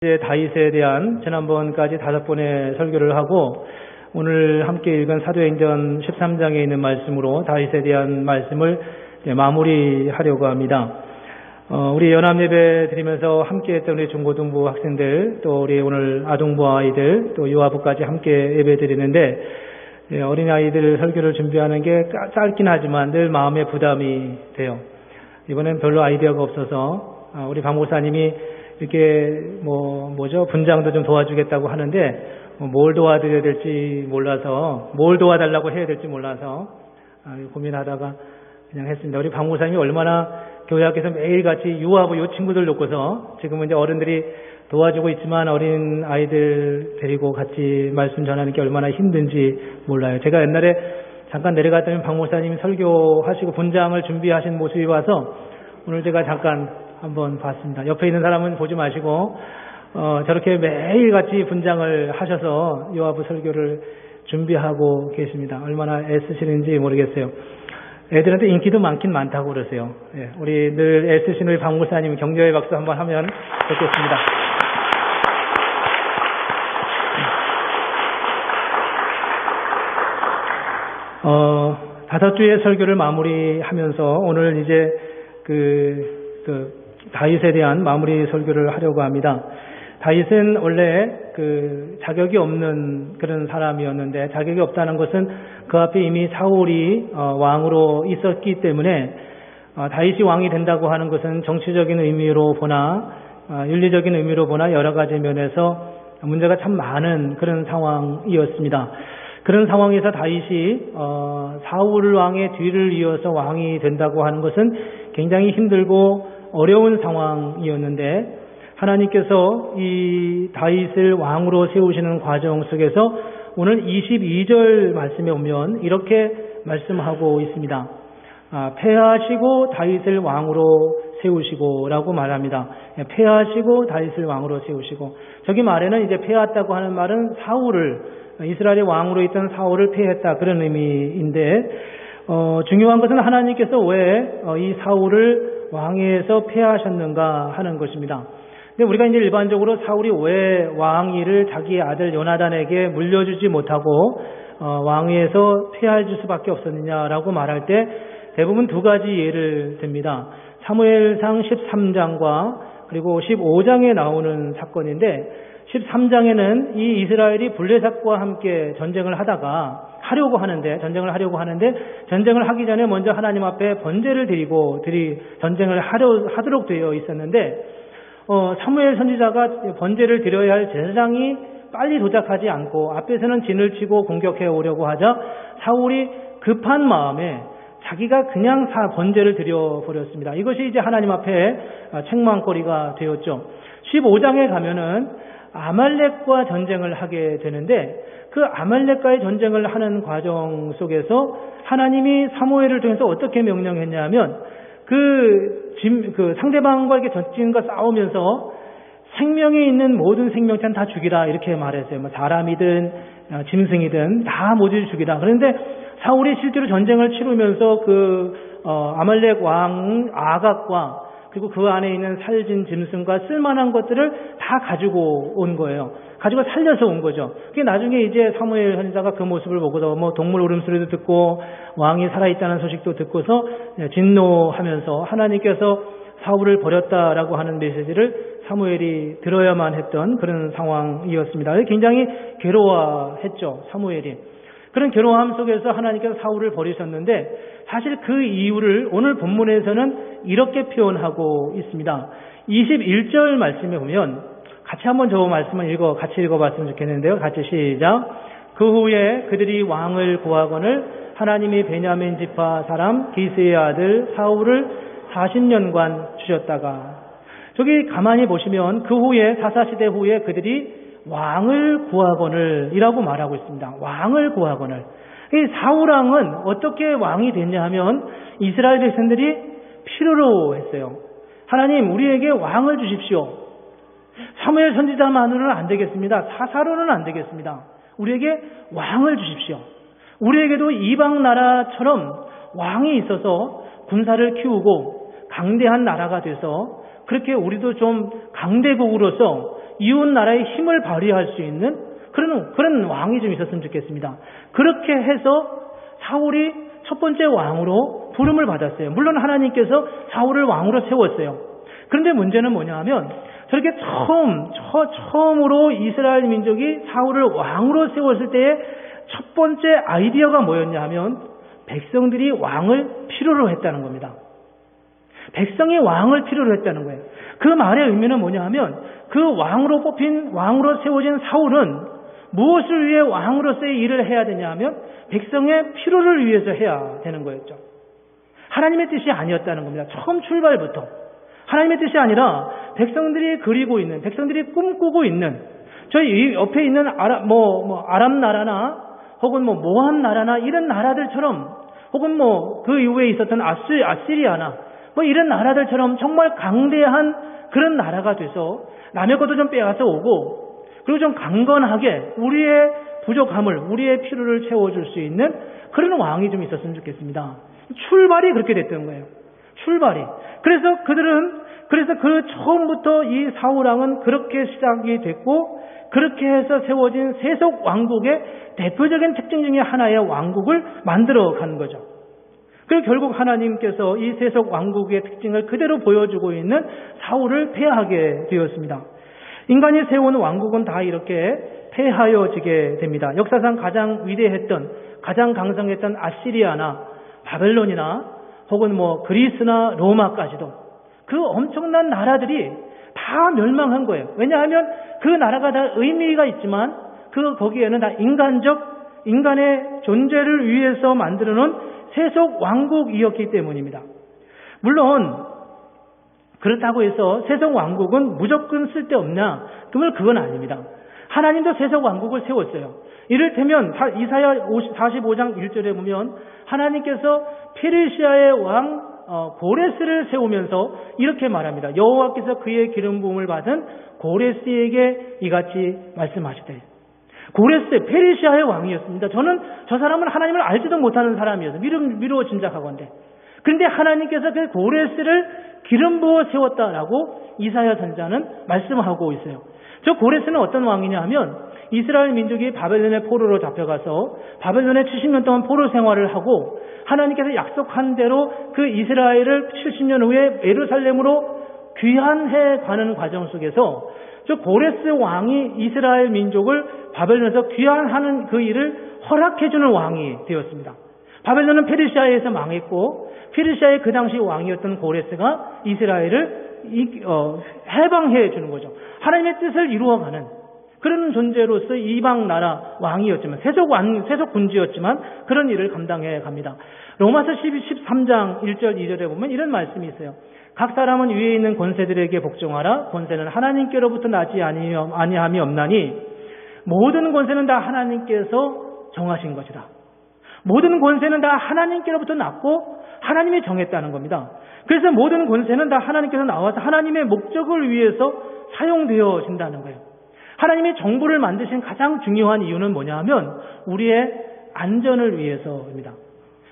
이제 다윗에 대한 지난번까지 5번의 설교를 하고 오늘 함께 읽은 사도행전 13장에 있는 말씀으로 다윗에 대한 말씀을 마무리하려고 합니다. 우리 연합예배 드리면서 함께 했던 우리 중고등부 학생들, 또 우리 오늘 아동부 아이들, 또 유아부까지 함께 예배 드리는데 어린아이들 설교를 준비하는 게 짧긴 하지만 늘 마음의 부담이 돼요. 이번엔 별로 아이디어가 없어서 우리 박 목사님이 이렇게 분장도 좀 도와주겠다고 하는데 뭘 도와드려야 될지 몰라서, 뭘 도와달라고 해야 될지 몰라서 고민하다가 그냥 했습니다. 우리 박 목사님이 얼마나 교회 앞에서 매일같이 유아부 요 친구들 놓고서 지금은 이제 어른들이 도와주고 있지만 어린 아이들 데리고 같이 말씀 전하는 게 얼마나 힘든지 몰라요. 제가 옛날에 잠깐 내려갔더니 박 목사님이 설교하시고 분장을 준비하신 모습이 와서 오늘 제가 잠깐 한번 봤습니다. 옆에 있는 사람은 보지 마시고 저렇게 매일같이 분장을 하셔서 요아부 설교를 준비하고 계십니다. 얼마나 애쓰시는지 모르겠어요. 애들한테 인기도 많긴 많다고 그러세요. 우리 늘 애쓰시는 우리 박 목사님 격려의 박수 한번 하면 좋겠습니다. 다섯 주의 설교를 마무리하면서 오늘 이제 다윗에 대한 마무리 설교를 하려고 합니다. 다윗은 원래 자격이 없는 그런 사람이었는데, 자격이 없다는 것은 그 앞에 이미 사울이 왕으로 있었기 때문에 다윗이 왕이 된다고 하는 것은 정치적인 의미로 보나 윤리적인 의미로 보나 여러 가지 면에서 문제가 참 많은 그런 상황이었습니다. 그런 상황에서 다윗이 사울 왕의 뒤를 이어서 왕이 된다고 하는 것은 굉장히 힘들고 어려운 상황이었는데, 하나님께서 이 다윗을 왕으로 세우시는 과정 속에서 오늘 22절 말씀에 오면 이렇게 말씀하고 있습니다. 패하시고 다윗을 왕으로 세우시고 라고 말합니다. 패하시고 다윗을 왕으로 세우시고, 저기 말에는 이제 패했다고 하는 말은 이스라엘의 왕으로 있던 사울을 패했다, 그런 의미인데, 중요한 것은 하나님께서 왜 이 사울을 왕위에서 패하셨는가 하는 것입니다. 근데 우리가 이제 일반적으로 사울이 왜 왕위를 자기 아들 요나단에게 물려주지 못하고 왕위에서 패할 수밖에 없었느냐라고 말할 때 대부분 두 가지 예를 듭니다. 사무엘상 13장과 그리고 15장에 나오는 사건인데, 13장에는 이 이스라엘이 블레셋과 함께 전쟁을 하려고 하는데 전쟁을 하기 전에 먼저 하나님 앞에 번제를 드리고 전쟁을 하도록 되어 있었는데, 사무엘 선지자가 번제를 드려야 할 제사장이 빨리 도착하지 않고 앞에서는 진을 치고 공격해 오려고 하자 사울이 급한 마음에 자기가 그냥 번제를 드려버렸습니다. 이것이 이제 하나님 앞에 책망거리가 되었죠. 15장에 가면은 아말렉과 전쟁을 하게 되는데, 그 아말렉과의 전쟁을 하는 과정 속에서 하나님이 사무엘을 통해서 어떻게 명령했냐면 상대방과 이렇게 전쟁과 싸우면서 생명이 있는 모든 생명체는 다 죽이라, 이렇게 말했어요. 사람이든 짐승이든 다 모두 죽이라. 그런데 사울이 실제로 전쟁을 치르면서 아말렉 왕 아각과 그리고 그 안에 있는 살진 짐승과 쓸만한 것들을 다 가지고 온 거예요. 가지고 살려서 온 거죠. 그게 나중에 이제 사무엘 선지자가 그 모습을 보고서 동물 울음소리도 듣고 왕이 살아있다는 소식도 듣고서 진노하면서 하나님께서 사울을 버렸다라고 하는 메시지를 사무엘이 들어야만 했던 그런 상황이었습니다. 굉장히 괴로워했죠, 사무엘이. 그런 괴로워함 속에서 하나님께서 사울을 버리셨는데, 사실 그 이유를 오늘 본문에서는 이렇게 표현하고 있습니다. 21절 말씀에 보면 같이 한번 저 말씀을 같이 읽어봤으면 좋겠는데요. 같이 시작. 그 후에 그들이 왕을 구하거늘 하나님이 베냐민 지파 사람 기스의 아들 사울을 40년간 주셨다가, 저기 가만히 보시면 그 후에 사사시대 후에 그들이 왕을 구하거늘 이라고 말하고 있습니다. 왕을 구하거늘. 이 사울왕은 어떻게 왕이 됐냐 하면 이스라엘 백성들이 필요로 했어요. 하나님, 우리에게 왕을 주십시오. 사무엘 선지자만으로는 안 되겠습니다. 사사로는 안 되겠습니다. 우리에게 왕을 주십시오. 우리에게도 이방 나라처럼 왕이 있어서 군사를 키우고 강대한 나라가 돼서 그렇게 우리도 좀 강대국으로서 이웃 나라의 힘을 발휘할 수 있는 그런 왕이 좀 있었으면 좋겠습니다. 그렇게 해서 사울이 첫 번째 왕으로 부름을 받았어요. 물론 하나님께서 사울을 왕으로 세웠어요. 그런데 문제는 뭐냐 하면 저렇게 처음으로 이스라엘 민족이 사울을 왕으로 세웠을 때의 첫 번째 아이디어가 뭐였냐 하면 백성들이 왕을 필요로 했다는 겁니다. 백성이 왕을 필요로 했다는 거예요. 그 말의 의미는 뭐냐 하면 그 왕으로 세워진 사울은 무엇을 위해 왕으로서의 일을 해야 되냐 하면 백성의 필요를 위해서 해야 되는 거였죠. 하나님의 뜻이 아니었다는 겁니다. 처음 출발부터. 하나님의 뜻이 아니라 백성들이 그리고 있는, 백성들이 꿈꾸고 있는, 저희 옆에 있는 아람 나라나 혹은 모압 나라나 이런 나라들처럼 혹은 그 이후에 있었던 아시리아나 이런 나라들처럼 정말 강대한 그런 나라가 돼서 남의 것도 좀 빼앗아 오고 그리고 좀 강건하게 우리의 부족함을, 우리의 필요를 채워줄 수 있는 그런 왕이 좀 있었으면 좋겠습니다. 출발이 그렇게 됐던 거예요. 출발이. 그래서 그 처음부터 이 사울왕은 그렇게 시작이 됐고 그렇게 해서 세워진 세속 왕국의 대표적인 특징 중에 하나의 왕국을 만들어 간 거죠. 그리고 결국 하나님께서 이 세속 왕국의 특징을 그대로 보여주고 있는 사울을 폐하게 되었습니다. 인간이 세운 왕국은 다 이렇게 폐하여지게 됩니다. 역사상 가장 위대했던, 가장 강성했던 아시리아나 바벨론이나 혹은 그리스나 로마까지도 그 엄청난 나라들이 다 멸망한 거예요. 왜냐하면 그 나라가 다 의미가 있지만 거기에는 다 인간의 존재를 위해서 만들어 놓은 세속 왕국이었기 때문입니다. 물론 그렇다고 해서 세속 왕국은 무조건 쓸데없나? 그건 아닙니다. 하나님도 세속 왕국을 세웠어요. 이를테면 이사야 45장 1절에 보면 하나님께서 페르시아의 왕 고레스를 세우면서 이렇게 말합니다. 여호와께서 그의 기름 부음을 받은 고레스에게 이같이 말씀하시되. 고레스, 페르시아의 왕이었습니다. 저는 저 사람은 하나님을 알지도 못하는 사람이어서 미루어 짐작하건대. 그런데 하나님께서 그 고레스를 기름 부어 세웠다라고 이사야 선지자는 말씀하고 있어요. 저 고레스는 어떤 왕이냐 하면 이스라엘 민족이 바벨론의 포로로 잡혀가서 바벨론에 70년 동안 포로 생활을 하고 하나님께서 약속한 대로 그 이스라엘을 70년 후에 예루살렘으로 귀환해 가는 과정 속에서 저 고레스 왕이 이스라엘 민족을 바벨론에서 귀환하는 그 일을 허락해주는 왕이 되었습니다. 바벨론은 페르시아에서 망했고 페르시아의 그 당시 왕이었던 고레스가 이스라엘을 해방해 주는 거죠. 하나님의 뜻을 이루어가는 그런 존재로서 이방 나라 왕이었지만 세속 군주였지만 그런 일을 감당해 갑니다. 로마서 13장 1절 2절에 보면 이런 말씀이 있어요. 각 사람은 위에 있는 권세들에게 복종하라. 권세는 하나님께로부터 나지 아니함이 없나니 모든 권세는 다 하나님께서 정하신 것이다. 모든 권세는 다 하나님께로부터 났고 하나님이 정했다는 겁니다. 그래서 모든 권세는 다 하나님께서 나와서 하나님의 목적을 위해서 사용되어진다는 거예요. 하나님이 정부를 만드신 가장 중요한 이유는 뭐냐 하면 우리의 안전을 위해서입니다.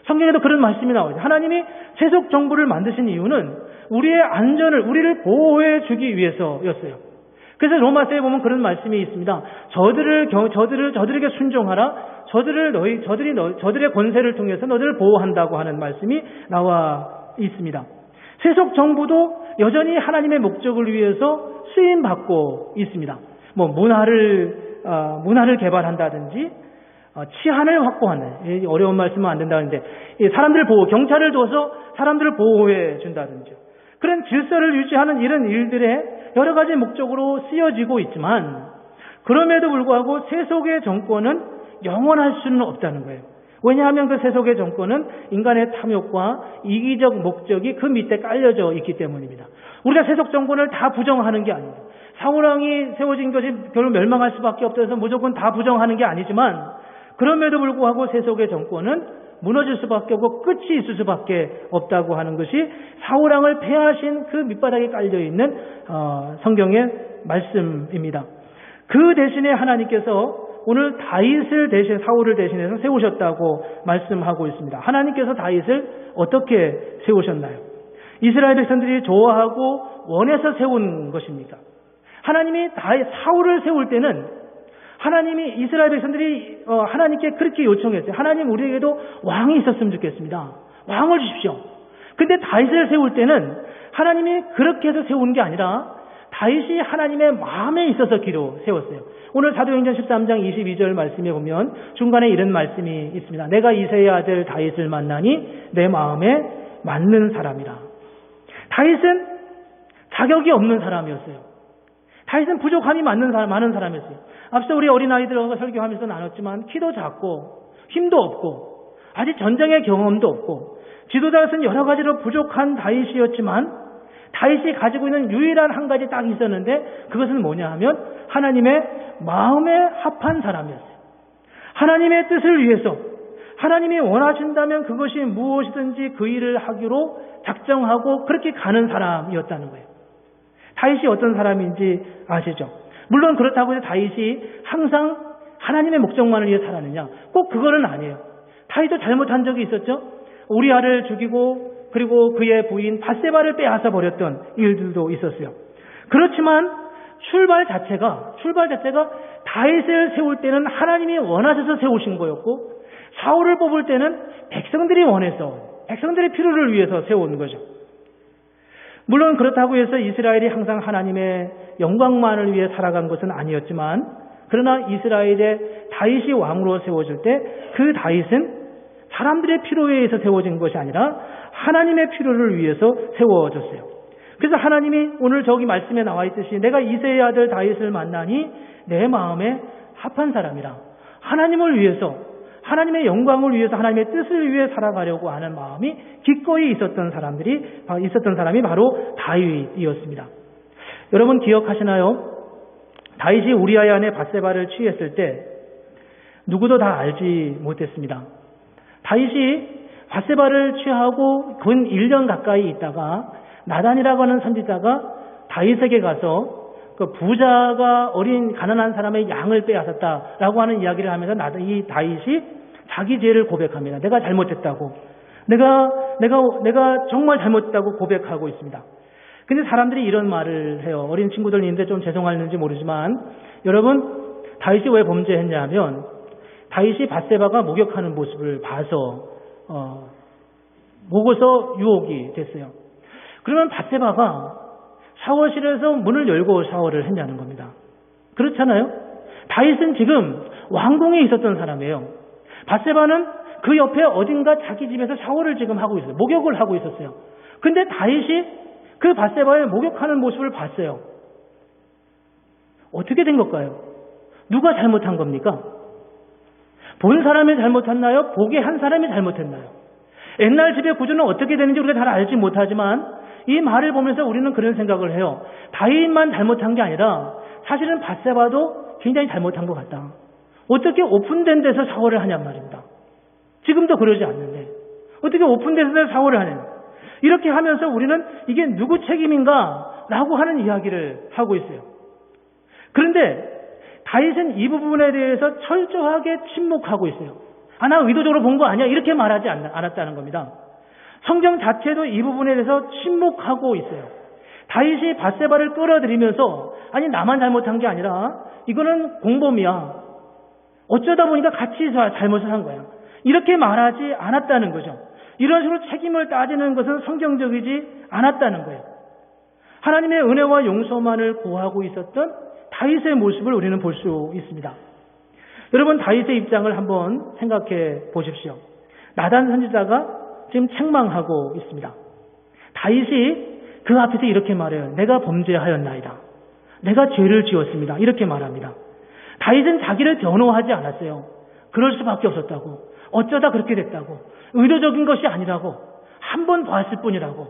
성경에도 그런 말씀이 나오죠. 하나님이 세속 정부를 만드신 이유는 우리의 안전을, 우리를 보호해 주기 위해서였어요. 그래서 로마서에 보면 그런 말씀이 있습니다. 저들에게 순종하라. 저들의 권세를 통해서 너희를 보호한다고 하는 말씀이 나와 있습니다. 세속 정부도 여전히 하나님의 목적을 위해서 쓰임 받고 있습니다. 문화를 개발한다든지 치안을 확보하는, 어려운 말씀은 안 된다는데 사람들을 경찰을 둬서 사람들을 보호해 준다든지 그런 질서를 유지하는 이런 일들에 여러 가지 목적으로 쓰여지고 있지만 그럼에도 불구하고 세속의 정권은 영원할 수는 없다는 거예요. 왜냐하면 그 세속의 정권은 인간의 탐욕과 이기적 목적이 그 밑에 깔려져 있기 때문입니다. 우리가 세속 정권을 다 부정하는 게 아닙니다. 사울왕이 세워진 것이 결국 멸망할 수밖에 없어서 무조건 다 부정하는 게 아니지만 그럼에도 불구하고 세속의 정권은 무너질 수밖에 없고 끝이 있을 수밖에 없다고 하는 것이 사울왕을 폐하신 그 밑바닥에 깔려있는 성경의 말씀입니다. 그 대신에 하나님께서 오늘 다윗을 대신 사울을 대신해서 세우셨다고 말씀하고 있습니다. 하나님께서 다윗을 어떻게 세우셨나요? 이스라엘 백성들이 좋아하고 원해서 세운 것입니까? 하나님이 사울을 세울 때는 하나님이 이스라엘 백성들이 하나님께 그렇게 요청했어요. 하나님 우리에게도 왕이 있었으면 좋겠습니다. 왕을 주십시오. 근데 다윗을 세울 때는 하나님이 그렇게 해서 세운 게 아니라 다윗이 하나님의 마음에 있어서 기로 세웠어요. 오늘 사도행전 13장 22절 말씀에 보면 중간에 이런 말씀이 있습니다. 내가 이새의 아들 다윗을 만나니 내 마음에 맞는 사람이라. 다윗은 자격이 없는 사람이었어요. 다윗은 부족함이 많은 사람이었어요. 앞서 우리 어린아이들과 설교하면서 나눴지만 키도 작고 힘도 없고 아직 전쟁의 경험도 없고 지도자로서는 여러 가지로 부족한 다윗이었지만 다윗이 가지고 있는 유일한 한 가지 딱 있었는데 그것은 뭐냐 하면 하나님의 마음에 합한 사람이었어요. 하나님의 뜻을 위해서 하나님이 원하신다면 그것이 무엇이든지 그 일을 하기로 작정하고 그렇게 가는 사람이었다는 거예요. 다윗이 어떤 사람인지 아시죠? 물론 그렇다고 해서 다윗이 항상 하나님의 목적만을 위해 살았느냐? 꼭 그거는 아니에요. 다윗도 잘못한 적이 있었죠? 우리아를 죽이고 그리고 그의 부인 밧세바를 빼앗아 버렸던 일들도 있었어요. 그렇지만 출발 자체가 다윗을 세울 때는 하나님이 원하셔서 세우신 거였고 사울을 뽑을 때는 백성들이 원해서 백성들의 필요를 위해서 세운 거죠. 물론 그렇다고 해서 이스라엘이 항상 하나님의 영광만을 위해 살아간 것은 아니었지만 그러나 이스라엘의 다윗이 왕으로 세워질 때 그 다윗은 사람들의 필요에 의해서 세워진 것이 아니라 하나님의 필요를 위해서 세워졌어요. 그래서 하나님이 오늘 저기 말씀에 나와 있듯이 내가 이새의 아들 다윗을 만나니 내 마음에 합한 사람이라. 하나님을 위해서 하나님의 영광을 위해서 하나님의 뜻을 위해 살아가려고 하는 마음이 기꺼이 있었던 사람이 바로 다윗이었습니다. 여러분 기억하시나요? 다윗이 우리아의 아내 밧세바를 취했을 때 누구도 다 알지 못했습니다. 다윗이 밧세바를 취하고 근 1년 가까이 있다가 나단이라고 하는 선지자가 다윗에게 가서 그 부자가 어린 가난한 사람의 양을 빼앗았다라고 하는 이야기를 하면서 이 다윗이 자기 죄를 고백합니다. 내가 잘못했다고. 내가 정말 잘못했다고 고백하고 있습니다. 근데 사람들이 이런 말을 해요. 어린 친구들 있는데 좀 죄송할는지 모르지만 여러분 다윗이 왜 범죄했냐 하면 다윗이 밧세바가 목욕하는 모습을 봐서 보고서 유혹이 됐어요. 그러면 밧세바가 샤워실에서 문을 열고 샤워를 했냐는 겁니다. 그렇잖아요? 다윗은 지금 왕궁에 있었던 사람이에요. 밧세바는 그 옆에 어딘가 자기 집에서 샤워를 지금 하고 있어요. 목욕을 하고 있었어요. 근데 다윗이 그 밧세바의 목욕하는 모습을 봤어요. 어떻게 된 걸까요? 누가 잘못한 겁니까? 본 사람이 잘못했나요? 보게 한 사람이 잘못했나요? 옛날 집의 구조는 어떻게 되는지 우리가 잘 알지 못하지만 이 말을 보면서 우리는 그런 생각을 해요. 다윗만 잘못한 게 아니라 사실은 밧세바도 굉장히 잘못한 것 같다. 어떻게 오픈된 데서 샤워를 하냔 말입니다. 지금도 그러지 않는데 어떻게 오픈된 데서 샤워를 하냐. 이렇게 하면서 우리는 이게 누구 책임인가 라고 하는 이야기를 하고 있어요. 그런데 다윗은 이 부분에 대해서 철저하게 침묵하고 있어요. 나 의도적으로 본 거 아니야 이렇게 말하지 않았다는 겁니다. 성경 자체도 이 부분에 대해서 침묵하고 있어요. 다윗이 밧세바를 끌어들이면서 나만 잘못한 게 아니라 이거는 공범이야. 어쩌다 보니까 같이 잘못을 한 거야. 이렇게 말하지 않았다는 거죠. 이런 식으로 책임을 따지는 것은 성경적이지 않았다는 거예요. 하나님의 은혜와 용서만을 구하고 있었던 다윗의 모습을 우리는 볼 수 있습니다. 여러분 다윗의 입장을 한번 생각해 보십시오. 나단 선지자가 지금 책망하고 있습니다. 다윗이 그 앞에서 이렇게 말해요. 내가 범죄하였나이다. 내가 죄를 지었습니다. 이렇게 말합니다. 다윗은 자기를 변호하지 않았어요. 그럴 수밖에 없었다고. 어쩌다 그렇게 됐다고. 의도적인 것이 아니라고. 한 번 봤을 뿐이라고.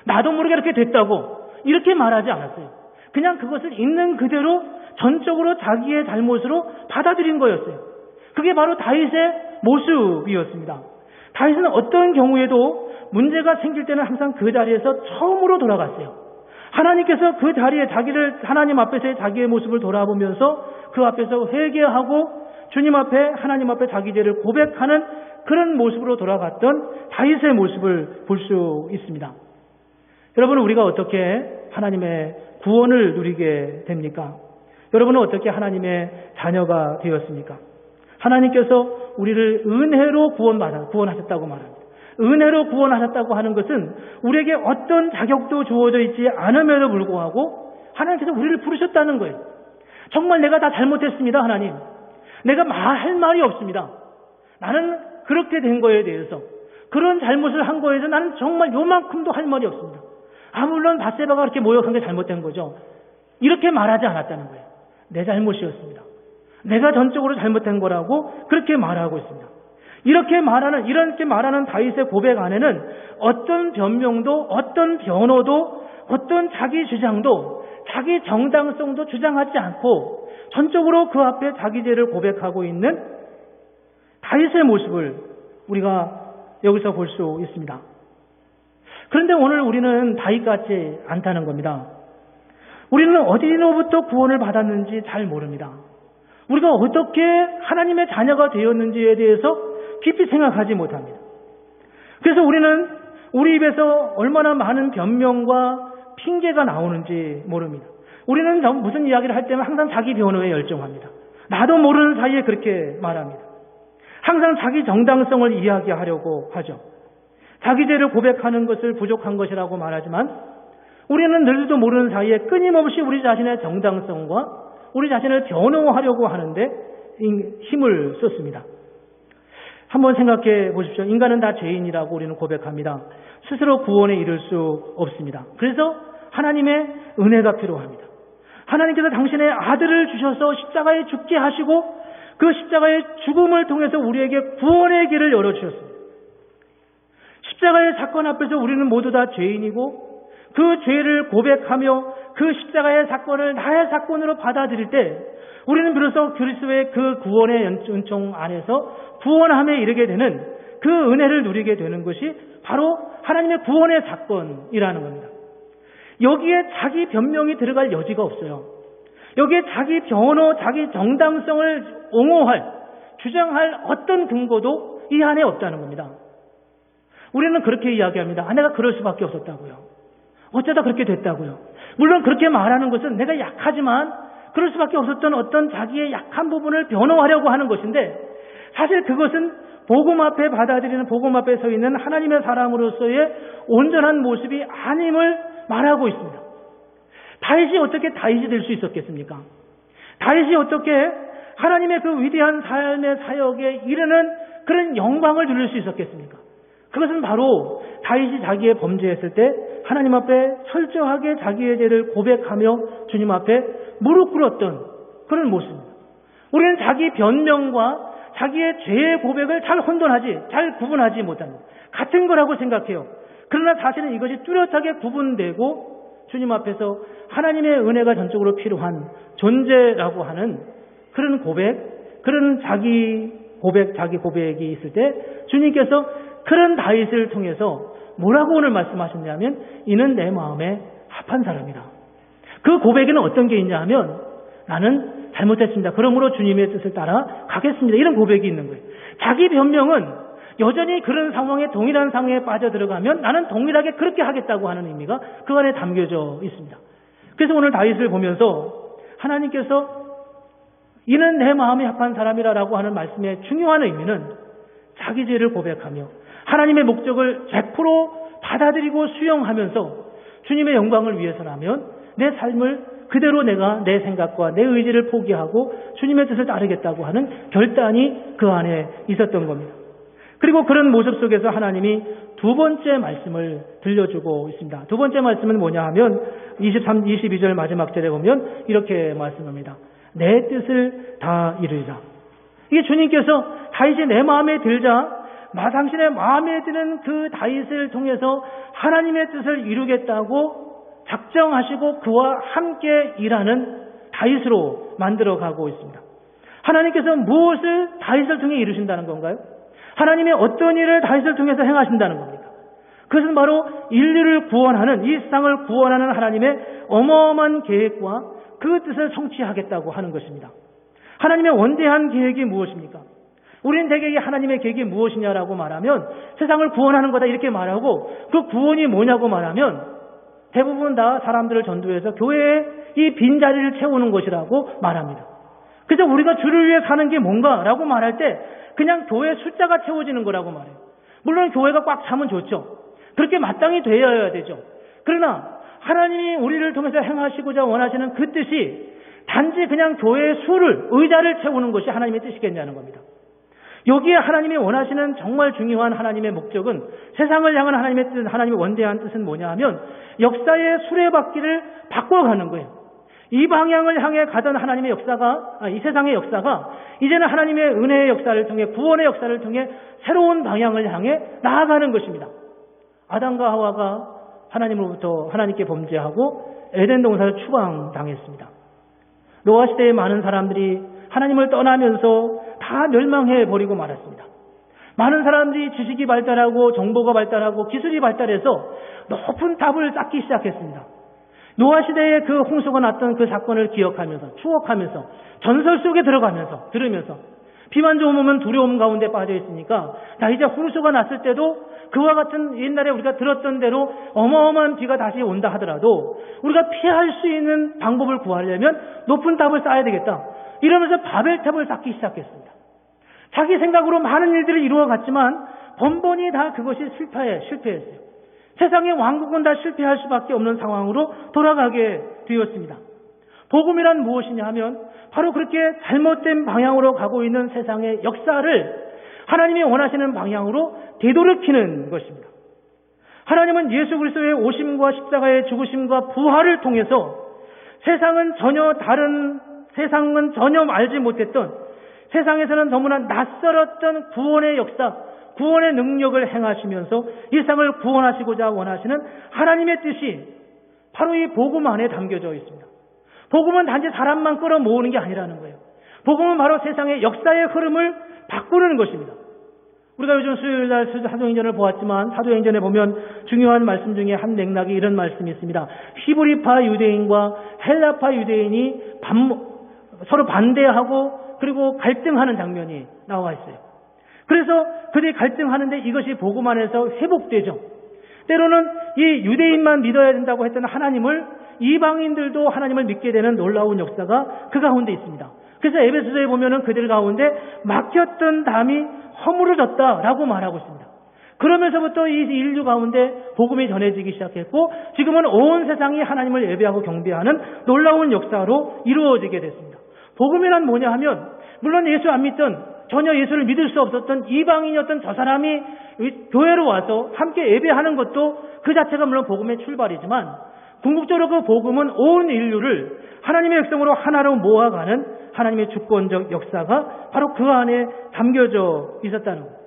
나도 모르게 이렇게 됐다고. 이렇게 말하지 않았어요. 그냥 그것을 있는 그대로 전적으로 자기의 잘못으로 받아들인 거였어요. 그게 바로 다윗의 모습이었습니다. 다윗은 어떤 경우에도 문제가 생길 때는 항상 그 자리에서 처음으로 돌아갔어요. 하나님께서 그 자리에 하나님 앞에서의 자기의 모습을 돌아보면서 그 앞에서 회개하고 주님 앞에 하나님 앞에 자기 죄를 고백하는 그런 모습으로 돌아갔던 다윗의 모습을 볼 수 있습니다. 여러분 우리가 어떻게 하나님의 구원을 누리게 됩니까? 여러분은 어떻게 하나님의 자녀가 되었습니까? 하나님께서 우리를 은혜로 구원하셨다고 말합니다. 은혜로 구원하셨다고 하는 것은 우리에게 어떤 자격도 주어져 있지 않음에도 불구하고 하나님께서 우리를 부르셨다는 거예요. 정말 내가 다 잘못했습니다, 하나님. 내가 할 말이 없습니다. 나는 그렇게 된 거에 대해서, 그런 잘못을 한 거에 대해서 나는 정말 요만큼도 할 말이 없습니다. 물론 밧세바가 그렇게 모욕한 게 잘못된 거죠. 이렇게 말하지 않았다는 거예요. 내 잘못이었습니다. 내가 전적으로 잘못된 거라고 그렇게 말하고 있습니다. 이렇게 말하는 다윗의 고백 안에는 어떤 변명도, 어떤 변호도, 어떤 자기 주장도, 자기 정당성도 주장하지 않고 전적으로 그 앞에 자기 죄를 고백하고 있는 다윗의 모습을 우리가 여기서 볼 수 있습니다. 그런데 오늘 우리는 다윗 같지 않다는 겁니다. 우리는 어디로부터 구원을 받았는지 잘 모릅니다. 우리가 어떻게 하나님의 자녀가 되었는지에 대해서 깊이 생각하지 못합니다. 그래서 우리는 우리 입에서 얼마나 많은 변명과 핑계가 나오는지 모릅니다. 우리는 무슨 이야기를 할 때면 항상 자기 변호에 열정합니다. 나도 모르는 사이에 그렇게 말합니다. 항상 자기 정당성을 이야기하려고 하죠. 자기 죄를 고백하는 것을 부족한 것이라고 말하지만 우리는 늘지도 모르는 사이에 끊임없이 우리 자신의 정당성과 우리 자신을 변호하려고 하는데 힘을 썼습니다. 한번 생각해 보십시오. 인간은 다 죄인이라고 우리는 고백합니다. 스스로 구원에 이를 수 없습니다. 그래서 하나님의 은혜가 필요합니다. 하나님께서 당신의 아들을 주셔서 십자가에 죽게 하시고 그 십자가의 죽음을 통해서 우리에게 구원의 길을 열어주셨습니다. 십자가의 사건 앞에서 우리는 모두 다 죄인이고 그 죄를 고백하며 그 십자가의 사건을 나의 사건으로 받아들일 때 우리는 비로소 그리스도의 그 구원의 은총 안에서 구원함에 이르게 되는 그 은혜를 누리게 되는 것이 바로 하나님의 구원의 사건이라는 겁니다. 여기에 자기 변명이 들어갈 여지가 없어요. 여기에 자기 변호, 자기 정당성을 주장할 어떤 근거도 이 안에 없다는 겁니다. 우리는 그렇게 이야기합니다. 내가 그럴 수밖에 없었다고요. 어쩌다 그렇게 됐다고요. 물론 그렇게 말하는 것은 내가 약하지만 그럴 수밖에 없었던 어떤 자기의 약한 부분을 변호하려고 하는 것인데 사실 그것은 복음 앞에 받아들이는 복음 앞에 서 있는 하나님의 사람으로서의 온전한 모습이 아님을 말하고 있습니다. 다윗이 어떻게 다윗이 될 수 있었겠습니까? 다윗이 어떻게 하나님의 그 위대한 삶의 사역에 이르는 그런 영광을 누릴 수 있었겠습니까? 그것은 바로 다윗이 자기의 범죄했을 때 하나님 앞에 철저하게 자기의 죄를 고백하며 주님 앞에 무릎 꿇었던 그런 모습입니다. 우리는 자기 변명과 자기의 죄의 고백을 잘 구분하지 못합니다. 같은 거라고 생각해요. 그러나 사실은 이것이 뚜렷하게 구분되고 주님 앞에서 하나님의 은혜가 전적으로 필요한 존재라고 하는 그런 고백, 그런 자기 고백이 있을 때 주님께서 그런 다윗을 통해서 뭐라고 오늘 말씀하셨냐면 이는 내 마음에 합한 사람이다. 그 고백에는 어떤 게 있냐 하면 나는 잘못했습니다. 그러므로 주님의 뜻을 따라 가겠습니다. 이런 고백이 있는 거예요. 자기 변명은 여전히 그런 상황에 동일한 상황에 빠져들어가면 나는 동일하게 그렇게 하겠다고 하는 의미가 그 안에 담겨져 있습니다. 그래서 오늘 다윗을 보면서 하나님께서 이는 내 마음에 합한 사람이라고 하는 말씀의 중요한 의미는 자기 죄를 고백하며 하나님의 목적을 100% 받아들이고 수용하면서 주님의 영광을 위해서라면 내 삶을 그대로 내가 내 생각과 내 의지를 포기하고 주님의 뜻을 따르겠다고 하는 결단이 그 안에 있었던 겁니다. 그리고 그런 모습 속에서 하나님이 두 번째 말씀을 들려주고 있습니다. 두 번째 말씀은 뭐냐 하면 22절 마지막 절에 보면 이렇게 말씀합니다. 내 뜻을 다 이루리라. 이게 주님께서 다윗이 내 마음에 들자 당신의 마음에 드는 그 다윗을 통해서 하나님의 뜻을 이루겠다고 작정하시고 그와 함께 일하는 다윗으로 만들어가고 있습니다. 하나님께서 무엇을 다윗을 통해 이루신다는 건가요? 하나님의 어떤 일을 다윗을 통해서 행하신다는 겁니까? 그것은 바로 인류를 구원하는, 이 세상을 구원하는 하나님의 어마어마한 계획과 그 뜻을 성취하겠다고 하는 것입니다. 하나님의 원대한 계획이 무엇입니까? 우리는 대개 하나님의 계획이 무엇이냐라고 말하면 세상을 구원하는 거다 이렇게 말하고 그 구원이 뭐냐고 말하면 대부분 다 사람들을 전도해서 교회에 이 빈자리를 채우는 것이라고 말합니다. 그래서 우리가 주를 위해 사는 게 뭔가라고 말할 때 그냥 교회 숫자가 채워지는 거라고 말해요. 물론 교회가 꽉 차면 좋죠. 그렇게 마땅히 되어야 되죠. 그러나 하나님이 우리를 통해서 행하시고자 원하시는 그 뜻이 단지 그냥 교회의 수를, 의자를 채우는 것이 하나님의 뜻이겠냐는 겁니다. 여기에 하나님이 원하시는 정말 중요한 하나님의 목적은, 세상을 향한 하나님의 뜻, 하나님의 원대한 뜻은 뭐냐 하면 역사의 수레바퀴를 바꿔가는 거예요. 이 방향을 향해 가던 하나님의 역사가, 이 세상의 역사가 이제는 하나님의 은혜의 역사를 통해, 구원의 역사를 통해 새로운 방향을 향해 나아가는 것입니다. 아담과 하와가 하나님으로부터 하나님께 범죄하고 에덴 동산을 추방당했습니다. 노아 시대의 많은 사람들이 하나님을 떠나면서 다 멸망해 버리고 말았습니다. 많은 사람들이 지식이 발달하고 정보가 발달하고 기술이 발달해서 높은 탑을 쌓기 시작했습니다. 노아 시대에 그 홍수가 났던 그 사건을 기억하면서, 추억하면서, 전설 속에 들어가면서, 들으면서, 비만 좀 오면 두려움 가운데 빠져 있으니까 나 이제 홍수가 났을 때도 그와 같은 옛날에 우리가 들었던 대로 어마어마한 비가 다시 온다 하더라도 우리가 피할 수 있는 방법을 구하려면 높은 탑을 쌓아야 되겠다. 이러면서 바벨탑을 쌓기 시작했습니다. 자기 생각으로 많은 일들을 이루어갔지만 번번이 다 그것이 실패했어요. 세상의 왕국은 다 실패할 수밖에 없는 상황으로 돌아가게 되었습니다. 복음이란 무엇이냐 하면 바로 그렇게 잘못된 방향으로 가고 있는 세상의 역사를 하나님이 원하시는 방향으로 되돌이키는 것입니다. 하나님은 예수 그리스도의 오심과 십자가의 죽으심과 부활을 통해서 세상은 전혀 알지 못했던, 세상에서는 너무나 낯설었던 구원의 역사, 구원의 능력을 행하시면서 이 세상을 구원하시고자 원하시는 하나님의 뜻이 바로 이 복음 안에 담겨져 있습니다. 복음은 단지 사람만 끌어모으는 게 아니라는 거예요. 복음은 바로 세상의 역사의 흐름을 바꾸는 것입니다. 우리가 요즘 수요일날 사도행전을 보았지만 사도행전에 보면 중요한 말씀 중에 한 맥락이 이런 말씀이 있습니다. 히브리파 유대인과 헬라파 유대인이 서로 반대하고 그리고 갈등하는 장면이 나와 있어요. 그래서 그들이 갈등하는데 이것이 복음 안에서 회복되죠. 때로는 이 유대인만 믿어야 된다고 했던 하나님을 이방인들도 하나님을 믿게 되는 놀라운 역사가 그 가운데 있습니다. 그래서 에베소서에 보면은 그들 가운데 막혔던 담이 허물어졌다라고 말하고 있습니다. 그러면서부터 이 인류 가운데 복음이 전해지기 시작했고 지금은 온 세상이 하나님을 예배하고 경배하는 놀라운 역사로 이루어지게 됐습니다. 복음이란 뭐냐 하면 물론 예수 안 믿던, 전혀 예수를 믿을 수 없었던 이방인이었던 저 사람이 교회로 와서 함께 예배하는 것도 그 자체가 물론 복음의 출발이지만 궁극적으로 그 복음은 온 인류를 하나님의 백성으로 하나로 모아가는 하나님의 주권적 역사가 바로 그 안에 담겨져 있었다는 거예요.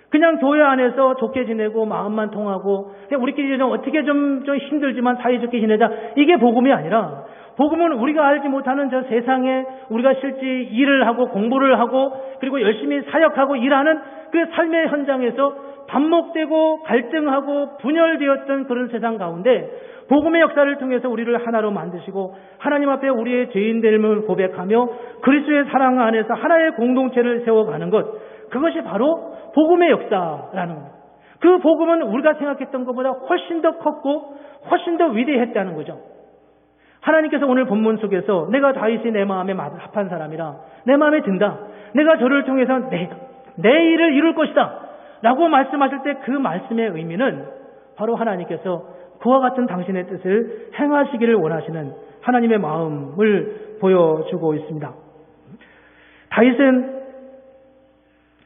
그냥 교회 안에서 좋게 지내고 마음만 통하고 그냥 우리끼리 좀 어떻게 좀 힘들지만 사이좋게 지내자, 이게 복음이 아니라 복음은 우리가 알지 못하는 저 세상에 우리가 실제 일을 하고 공부를 하고 그리고 열심히 사역하고 일하는 그 삶의 현장에서 반목되고 갈등하고 분열되었던 그런 세상 가운데 복음의 역사를 통해서 우리를 하나로 만드시고 하나님 앞에 우리의 죄인됨을 고백하며 그리스도의 사랑 안에서 하나의 공동체를 세워가는 것, 그것이 바로 복음의 역사라는 겁니다. 그 복음은 우리가 생각했던 것보다 훨씬 더 컸고 훨씬 더 위대했다는 거죠. 하나님께서 오늘 본문 속에서 내가 다윗이 내 마음에 합한 사람이라 내 마음에 든다, 내가 저를 통해서 내 일을 이룰 것이다 라고 말씀하실 때 그 말씀의 의미는 바로 하나님께서 그와 같은 당신의 뜻을 행하시기를 원하시는 하나님의 마음을 보여주고 있습니다.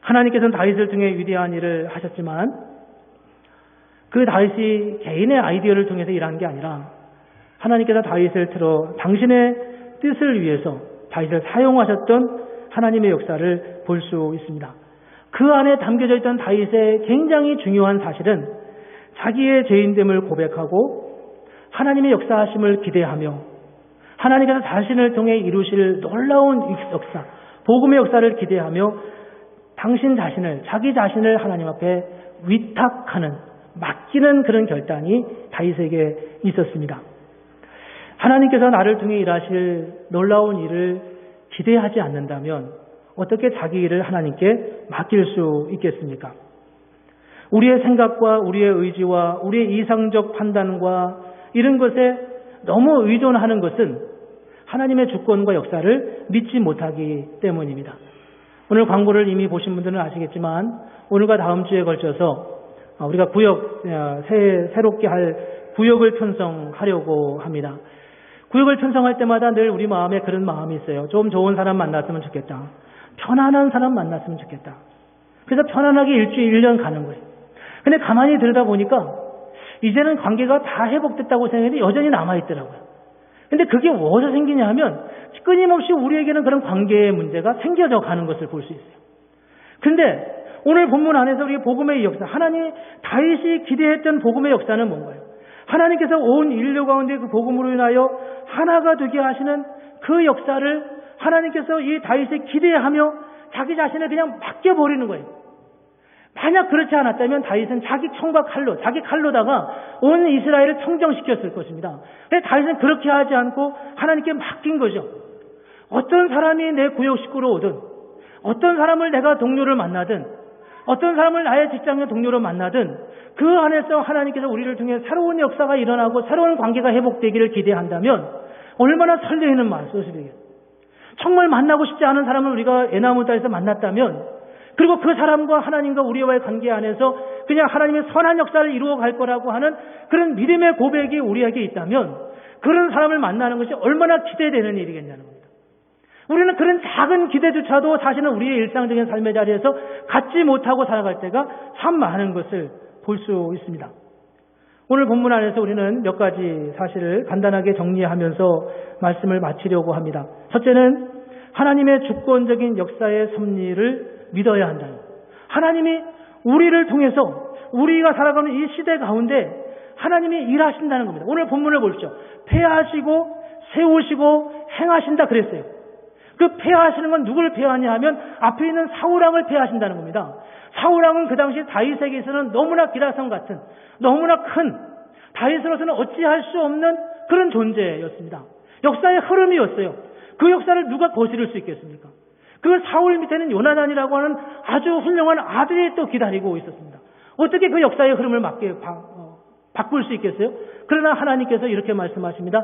하나님께서는 다윗을 통해 위대한 일을 하셨지만 그 다윗이 개인의 아이디어를 통해서 일한 게 아니라 하나님께서 다윗을 틀어 당신의 뜻을 위해서 다윗을 사용하셨던 하나님의 역사를 볼 수 있습니다. 그 안에 담겨져 있던 다윗의 굉장히 중요한 사실은 자기의 죄인됨을 고백하고 하나님의 역사하심을 기대하며 하나님께서 자신을 통해 이루실 놀라운 역사, 복음의 역사를 기대하며 자기 자신을 하나님 앞에 위탁하는, 맡기는 그런 결단이 다윗에게 있었습니다. 하나님께서 나를 통해 일하실 놀라운 일을 기대하지 않는다면 어떻게 자기 일을 하나님께 맡길 수 있겠습니까? 우리의 생각과 우리의 의지와 우리의 이상적 판단과 이런 것에 너무 의존하는 것은 하나님의 주권과 역사를 믿지 못하기 때문입니다. 오늘 광고를 이미 보신 분들은 아시겠지만 오늘과 다음 주에 걸쳐서 우리가 새롭게 할 구역을 편성하려고 합니다. 구역을 편성할 때마다 늘 우리 마음에 그런 마음이 있어요. 좀 좋은 사람 만났으면 좋겠다. 편안한 사람 만났으면 좋겠다. 그래서 편안하게 일주일, 1년 가는 거예요. 근데 가만히 들여다보니까 이제는 관계가 다 회복됐다고 생각했는데 여전히 남아있더라고요. 근데 그게 어디서 생기냐 하면 끊임없이 우리에게는 그런 관계의 문제가 생겨져 가는 것을 볼 수 있어요. 근데 오늘 본문 안에서 우리 복음의 역사, 하나님 다윗이 기대했던 복음의 역사는 뭔가요? 하나님께서 온 인류 가운데 그 복음으로 인하여 하나가 되게 하시는 그 역사를 하나님께서 이 다윗이 기대하며 자기 자신을 그냥 맡겨버리는 거예요. 만약 그렇지 않았다면 다윗은 자기 칼로다가 온 이스라엘을 평정시켰을 것입니다. 근데 다윗은 그렇게 하지 않고 하나님께 맡긴 거죠. 어떤 사람이 내 구역 식구로 오든, 어떤 사람을 내가 동료를 만나든, 어떤 사람을 나의 직장의 동료로 만나든 그 안에서 하나님께서 우리를 통해 새로운 역사가 일어나고 새로운 관계가 회복되기를 기대한다면 얼마나 설레이는 모습이겠어요. 정말 만나고 싶지 않은 사람을 우리가 에나무 땅에서 만났다면, 그리고 그 사람과 하나님과 우리와의 관계 안에서 그냥 하나님의 선한 역사를 이루어 갈 거라고 하는 그런 믿음의 고백이 우리에게 있다면 그런 사람을 만나는 것이 얼마나 기대되는 일이겠냐는 겁니다. 우리는 그런 작은 기대조차도 사실은 우리의 일상적인 삶의 자리에서 갖지 못하고 살아갈 때가 참 많은 것을 볼 수 있습니다. 오늘 본문 안에서 우리는 몇 가지 사실을 간단하게 정리하면서 말씀을 마치려고 합니다. 첫째는 하나님의 주권적인 역사의 섭리를 믿어야 한다는, 하나님이 우리를 통해서 우리가 살아가는 이 시대 가운데 하나님이 일하신다는 겁니다. 오늘 본문을 보십시오. 폐하시고 세우시고 행하신다 그랬어요. 그 폐하시는 건 누구를 폐하냐 하면 앞에 있는 사울왕을 폐하신다는 겁니다. 사울왕은 그 당시 다윗에게서는 너무나 기라성 같은, 너무나 큰, 다윗으로서는 어찌할 수 없는 그런 존재였습니다. 역사의 흐름이었어요. 그 역사를 누가 거스릴 수 있겠습니까? 그 사울 밑에는 요나단이라고 하는 아주 훌륭한 아들이 또 기다리고 있었습니다. 어떻게 그 역사의 흐름을 바꿀 수 있겠어요? 그러나 하나님께서 이렇게 말씀하십니다.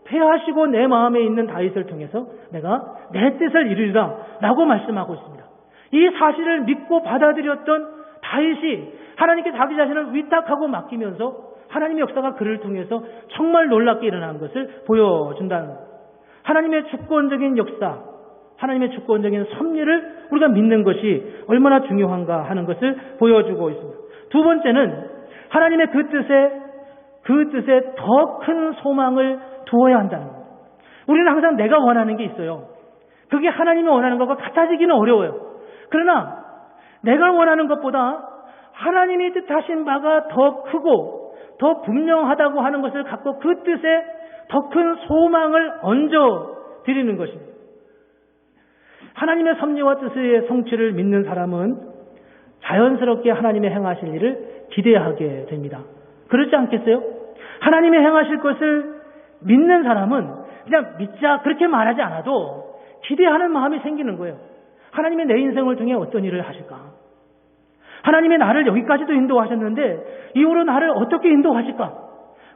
폐하시고 내 마음에 있는 다윗을 통해서 내가 내 뜻을 이루리라 라고 말씀하고 있습니다. 이 사실을 믿고 받아들였던 다윗이 하나님께 자기 자신을 위탁하고 맡기면서 하나님의 역사가 그를 통해서 정말 놀랍게 일어난 것을 보여준다는 겁니다. 하나님의 주권적인 역사, 하나님의 주권적인 섭리를 우리가 믿는 것이 얼마나 중요한가 하는 것을 보여주고 있습니다. 두 번째는 하나님의 그 뜻에 더 큰 소망을 두어야 한다는 겁니다. 우리는 항상 내가 원하는 게 있어요. 그게 하나님이 원하는 것과 같아지기는 어려워요. 그러나 내가 원하는 것보다 하나님이 뜻하신 바가 더 크고 더 분명하다고 하는 것을 갖고 그 뜻에 더 큰 소망을 얹어 드리는 것입니다. 하나님의 섭리와 뜻의 성취를 믿는 사람은 자연스럽게 하나님의 행하실 일을 기대하게 됩니다. 그렇지 않겠어요? 하나님의 행하실 것을 믿는 사람은 그냥 믿자 그렇게 말하지 않아도 기대하는 마음이 생기는 거예요. 하나님의 내 인생을 통해 어떤 일을 하실까? 하나님의 나를 여기까지도 인도하셨는데 이후로 나를 어떻게 인도하실까?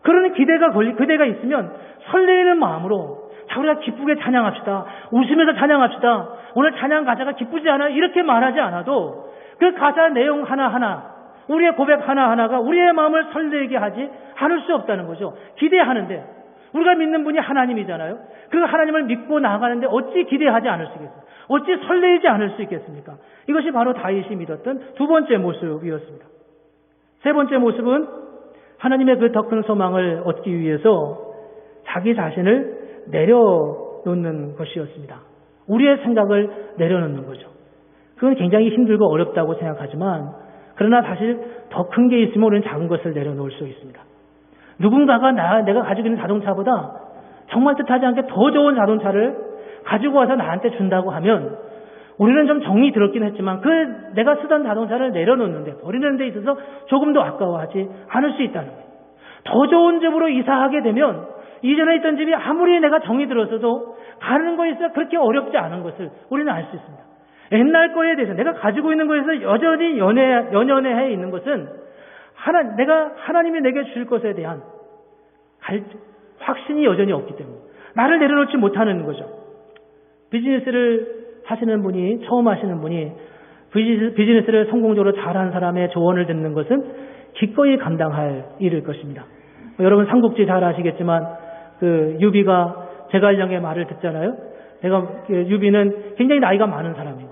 그런 기대가 있으면 설레이는 마음으로 자, 우리가 기쁘게 찬양합시다. 웃으면서 찬양합시다. 오늘 찬양 가사가 기쁘지 않아요? 이렇게 말하지 않아도 그 가사 내용 하나하나, 우리의 고백 하나하나가 우리의 마음을 설레게 하지 않을 수 없다는 거죠. 기대하는데 우리가 믿는 분이 하나님이잖아요. 그 하나님을 믿고 나아가는데 어찌 기대하지 않을 수 있겠어요? 어찌 설레지 않을 수 있겠습니까? 이것이 바로 다윗이 믿었던 두 번째 모습이었습니다. 세 번째 모습은 하나님의 그 더 큰 소망을 얻기 위해서 자기 자신을 내려놓는 것이었습니다. 우리의 생각을 내려놓는 거죠. 그건 굉장히 힘들고 어렵다고 생각하지만 그러나 사실 더 큰 게 있으면 우리는 작은 것을 내려놓을 수 있습니다. 누군가가 내가 가지고 있는 자동차보다 정말 뜻하지 않게 더 좋은 자동차를 가지고 와서 나한테 준다고 하면 우리는 좀 정이 들었긴 했지만 그 내가 쓰던 자동차를 내려놓는데 버리는 데 있어서 조금 더 아까워하지 않을 수 있다는 거예요. 더 좋은 집으로 이사하게 되면 이전에 있던 집이 아무리 내가 정이 들었어도 가는 거에 있어 그렇게 어렵지 않은 것을 우리는 알 수 있습니다. 옛날 거에 대해서 내가 가지고 있는 거에서 여전히 연연해 있는 것은 하나님이 내게 주실 것에 대한 확신이 여전히 없기 때문에 나를 내려놓지 못하는 거죠. 비즈니스를 하시는 분이, 처음 하시는 분이 비즈니스를 성공적으로 잘한 사람의 조언을 듣는 것은 기꺼이 감당할 일일 것입니다. 여러분 삼국지 잘 아시겠지만 그 유비가 제갈량의 말을 듣잖아요. 유비는 굉장히 나이가 많은 사람이고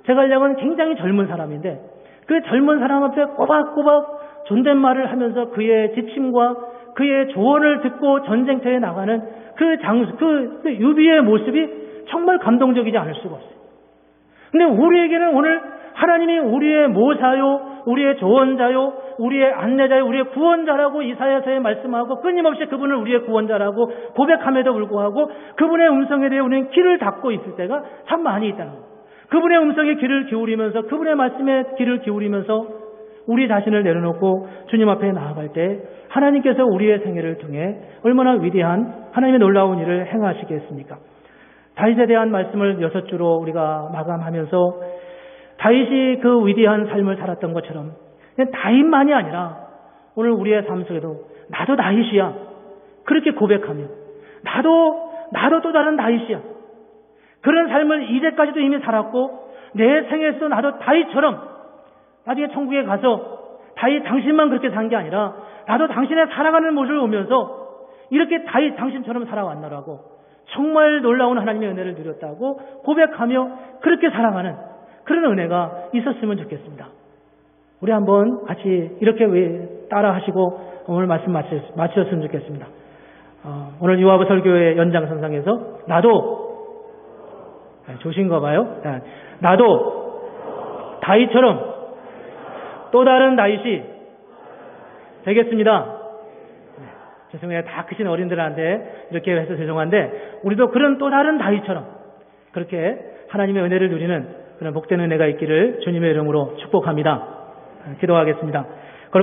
제갈량은 굉장히 젊은 사람인데 그 젊은 사람 앞에 꼬박꼬박 존댓말을 하면서 그의 지침과 그의 조언을 듣고 전쟁터에 나가는 그 유비의 모습이 정말 감동적이지 않을 수가 없어요. 근데 우리에게는 오늘 하나님이 우리의 모사요, 우리의 조언자요, 우리의 안내자요, 우리의 구원자라고 이사야서에 말씀하고 끊임없이 그분을 우리의 구원자라고 고백함에도 불구하고 그분의 음성에 대해 우리는 귀를 닫고 있을 때가 참 많이 있다는 거예요. 그분의 음성에 귀를 기울이면서 그분의 말씀에 귀를 기울이면서 우리 자신을 내려놓고 주님 앞에 나아갈 때 하나님께서 우리의 생애를 통해 얼마나 위대한 하나님의 놀라운 일을 행하시겠습니까? 다윗에 대한 말씀을 6주로 우리가 마감하면서 다윗이 그 위대한 삶을 살았던 것처럼 그냥 다윗만이 아니라 오늘 우리의 삶 속에도 나도 다윗이야 그렇게 고백하며 나도 또 다른 다윗이야 그런 삶을 이제까지도 이미 살았고 내 생에서 나도 다윗처럼 나중에 천국에 가서 다윗 당신만 그렇게 산 게 아니라 나도 당신의 살아가는 모습을 보면서 이렇게 다윗 당신처럼 살아왔노라고 정말 놀라운 하나님의 은혜를 누렸다고 고백하며 그렇게 살아가는 그런 은혜가 있었으면 좋겠습니다. 우리 한번 같이 이렇게 따라 하시고 오늘 말씀 마치셨으면 좋겠습니다. 오늘 유아부 설교의 연장선상에서 나도 조신가 봐요. 나도 다윗처럼 또 다른 다윗이 되겠습니다. 죄송해요. 다 크신 어린들한테 이렇게 해서 죄송한데 우리도 그런 또 다른 다윗처럼 그렇게 하나님의 은혜를 누리는 그런 복된 은혜가 있기를 주님의 이름으로 축복합니다. 기도하겠습니다.